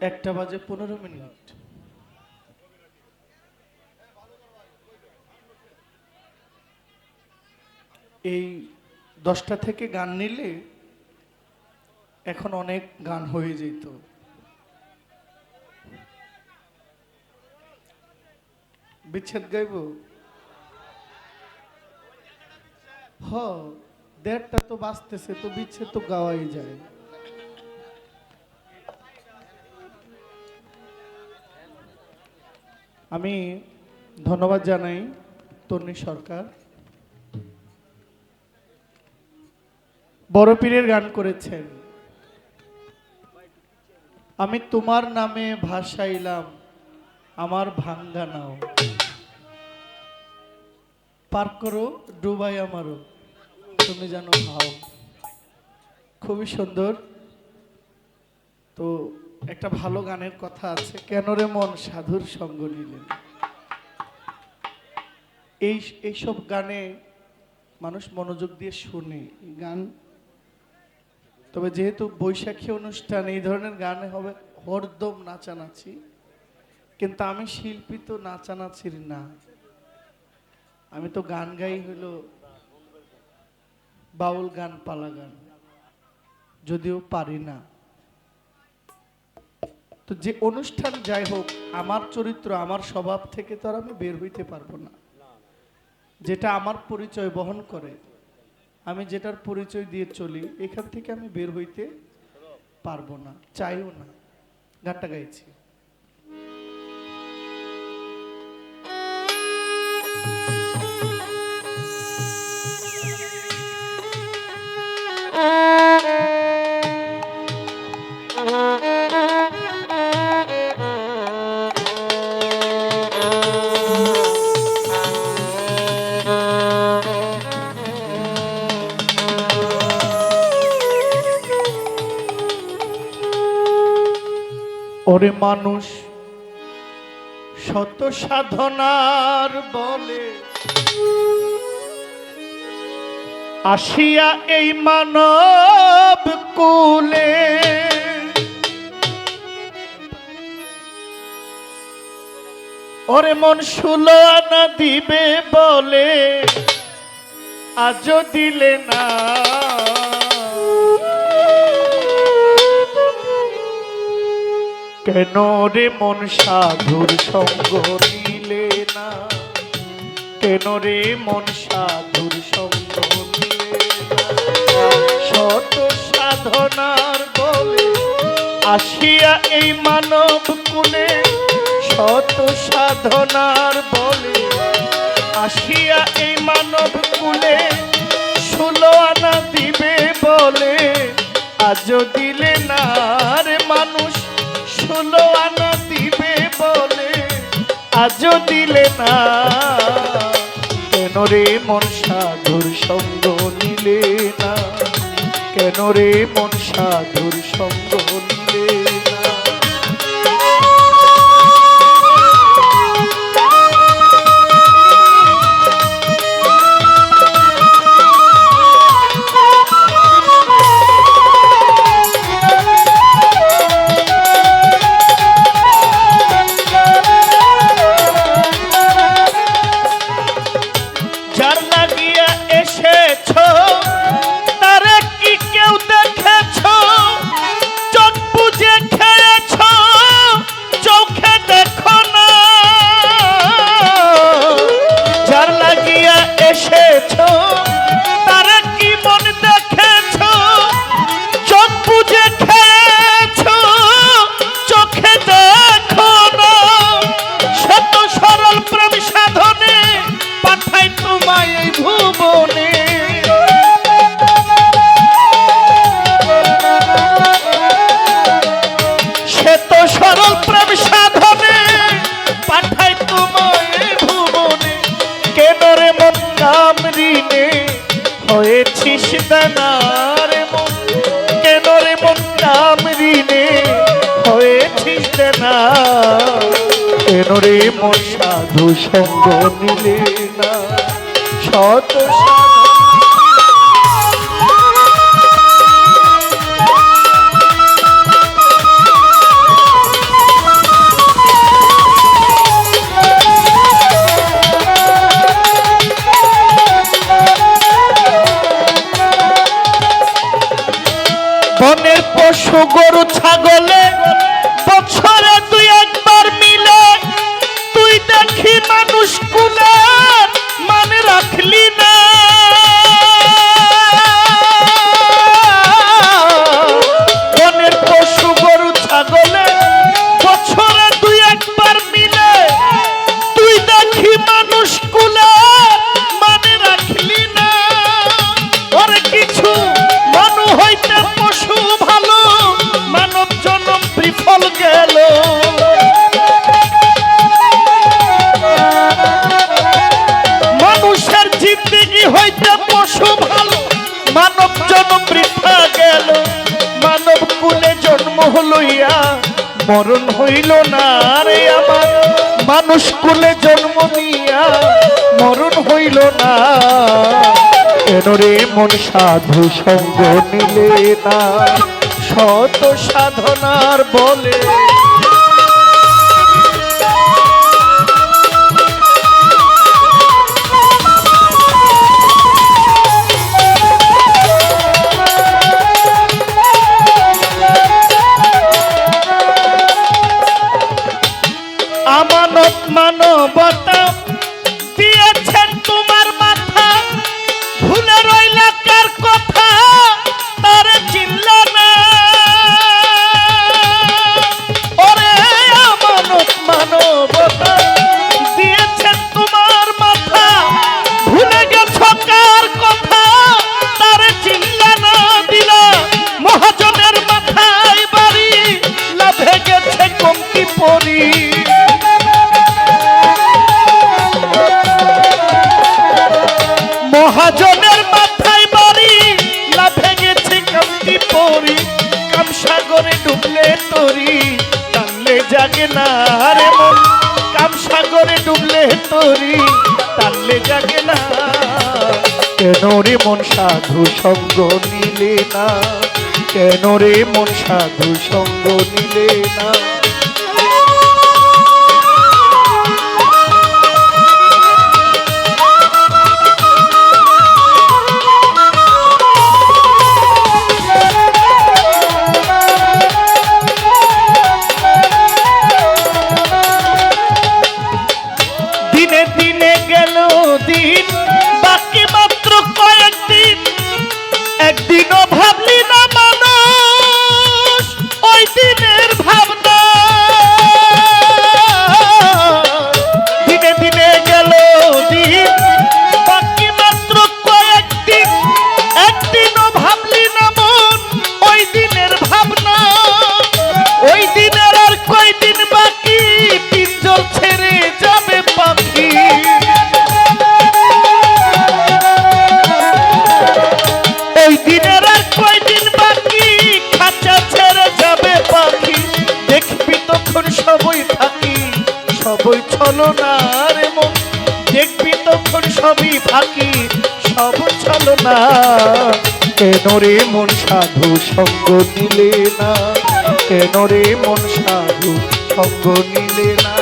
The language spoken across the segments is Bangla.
1:15 এই 10টা থেকে গান নিলে এখন অনেক গান হয়ে যেত। বিচ্ছেদ গাইব হ 1:30টা তো বাজতেছে, তো বিচ্ছেদ তো গাওয়াই যায়। আমি ধন্যবাদ জানাই তন্নি সরকার, বড় পীরের গান করেছেন। আমি তোমার নামে ভাসাইলাম আমার ভাঙ্গা নাও, পার করো ডুবাই আমারও তুমি জানো ভাও। খুবই সুন্দর। তো একটা ভালো গানের কথা আছে, কেন রে মন সাধুর সঙ্গ নিলেন। এইসব গানে মানুষ মনোযোগ দিয়ে শুনে গান। তবে যেহেতু বৈশাখী অনুষ্ঠান, এই ধরনের গান হবে হরদম নাচানাচি, কিন্তু আমি শিল্পী তো নাচানাচির না, আমি তো গান গাই হলো বাউল গান, পালা গান, যদিও পারি না। তো যে অনুষ্ঠান যাই হোক, আমার চরিত্র আমার স্বভাব থেকে তো আর আমি বের হইতে পারবো না। যেটা আমার পরিচয় বহন করে, আমি যেটার পরিচয় দিয়ে চলি, এখান থেকে আমি বের হইতে পারবো না, চাইও না। গানটা গাইছি। ওরে মানুষ শত সাধনার বলে আসিয়া এই মানব কুলে, ওরে মন 16 আনা দিবে বলে আজও দিলে না। কেন রে মন সাধুর সঙ্গ নিলে না, কেন রে মন সাধুর সঙ্গ নিলে না। শত সাধনার বলে আসিয়া এই মানব কুলে, শত সাধনার বলে আসিয়া এই মানব কুলে, 16 আনা দিবে বলে আজও দিলে না। রে মানুষ 16 আনা দিবে বলে আজও দিলে না। কেন রে মন সাধুর সঙ্গ নিলে না, কেন রে মন সাধুর সঙ্গ নিলে না। হয়েছিস দানার মন, কেন রে মন নাম ঋণে হয়েছিস দানা। কেন রে মন সাধু সঙ্গ নিলে না, শত গরু ছাগলে বছরে দুই একবার মিলে তুই দেখি মানুষ কুলে মানে রাখলি না। বনের পশু গরু ছাগলে বছরে দুই একবার মিলে তুই দেখি মানুষ কুলে মানে রাখলি না। ওরে কিছু মানু হইতে পশু ভালো মানব জনম বিফল গেল। মানুষের জিন্দেগি হইতে পশু ভালো মানব জনম বৃথা গেল। মানব কুলে জন্ম লইয়া মরণ হইল না রে আমার। মানুষ কুলে জন্ম নিয়া মরণ হইল না। কেন রে মন সাধু সঙ্গ নিলে না শত সাধনার বলে। আমানত মানবতা দিয়েছেন তোমার মাথা ভুলে রইলা কার কথা তারে চিনল না। ওরে আমানত মানবতা দিয়েছেন তোমার মাথা ভুলে গেছ কার কথা তারে চিনল না। দিলা মহাজনের মাথায় বাড়ি লাভে গেছে কমতি পরি। মহাজনের মাথায় বাড়ি লাভে গেছে কমতি পরি। কামসাগরে ডুবলে তরি টানলে জাগে না রে মন। কামসাগরে ডুবলে তরি টানলে জাগে না। কেন রে মন সাধু সঙ্গ নিলে না। কেন রে মন সাধু সঙ্গ নিলে না। দিনে দিনে গেল দিন বাকি মাত্র কয়েকদিন। একদিনও ভাবলি না মানুষ ওই দিনের ভাবনা। দিনে দিনে গেল দিন বাকি মাত্র কয়েকদিন। একদিনও ভাবলি না মন ওই দিনের ভাবনা। ওই দিনের আর কয়দিন বাকি পিঞ্জর ছেড়ে যাবে পাখি। ওই দিনের আর কয়দিন বাকি খাঁচা ছেড়ে যাবে পাখি। দেখবি তখন সবই ফাঁকি সবই ছলনা রে মন। দেখবি তখন সবই ফাঁকি সব ছলনা। কেন রে মন সাধু সঙ্গ নিলে না। কেন রে মন সাধু সঙ্গ নিলে না।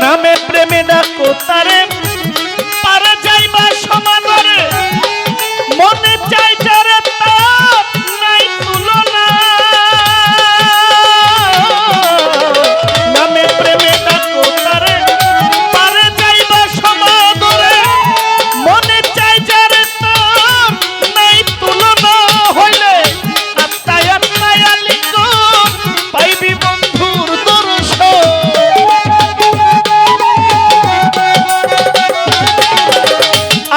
নামে প্রেমে ডাকো তারে পারে যাইবা সমাদরে। মনে চাই যারে তার নাই তুলনা। নামে প্রেমে ডাকো তারে পারে যাইবা সমাদরে। মনে চাই যারে তার নাই তুলনা। হইলে আত্মায় আত্মায় আলিঙ্গন পাইবি বন্ধুর দর্শন।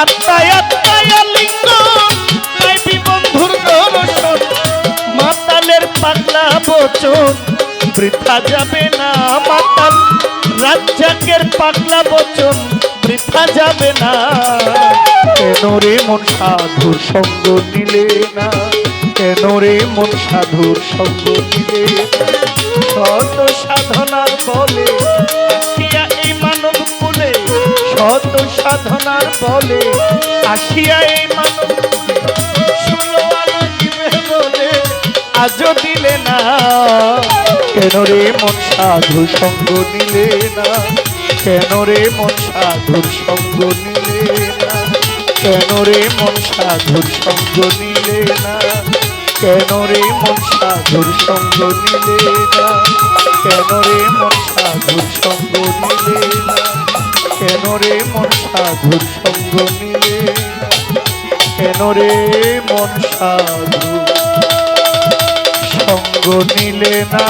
আত্মায় আত্মায় আলিঙ্গন পাইবি বন্ধুর দর্শন। মাতালের পাগলা বচন বৃথা যাবে না। মাতাল রাজ্জাকের পাগলা বচন বৃথা যাবে না। কেন রে মন সাধুর সঙ্গ নিলে না। কেন রে মন সাধুর সঙ্গ নিলে না। শত সাধনার বলে এই মানব কুলে শত সাধনার বলে আসিয়া এই মানব শুনো আলো দিবে বলে আজও দিলে না। কেন রে মন সাধু সঙ্গ নিলে না, কেন রে মন সাধুর সঙ্গ নিলে না, কেন রে মন সাধুর সঙ্গ নিলে না, কেন রে মন সাধুর সঙ্গ নিলে না, কেন রে মন সাধুর সঙ্গ নিলে না, কেন রে মন সাধুর সঙ্গ নিলে না, কেন রে মন সাধুর সঙ্গ নিলে না।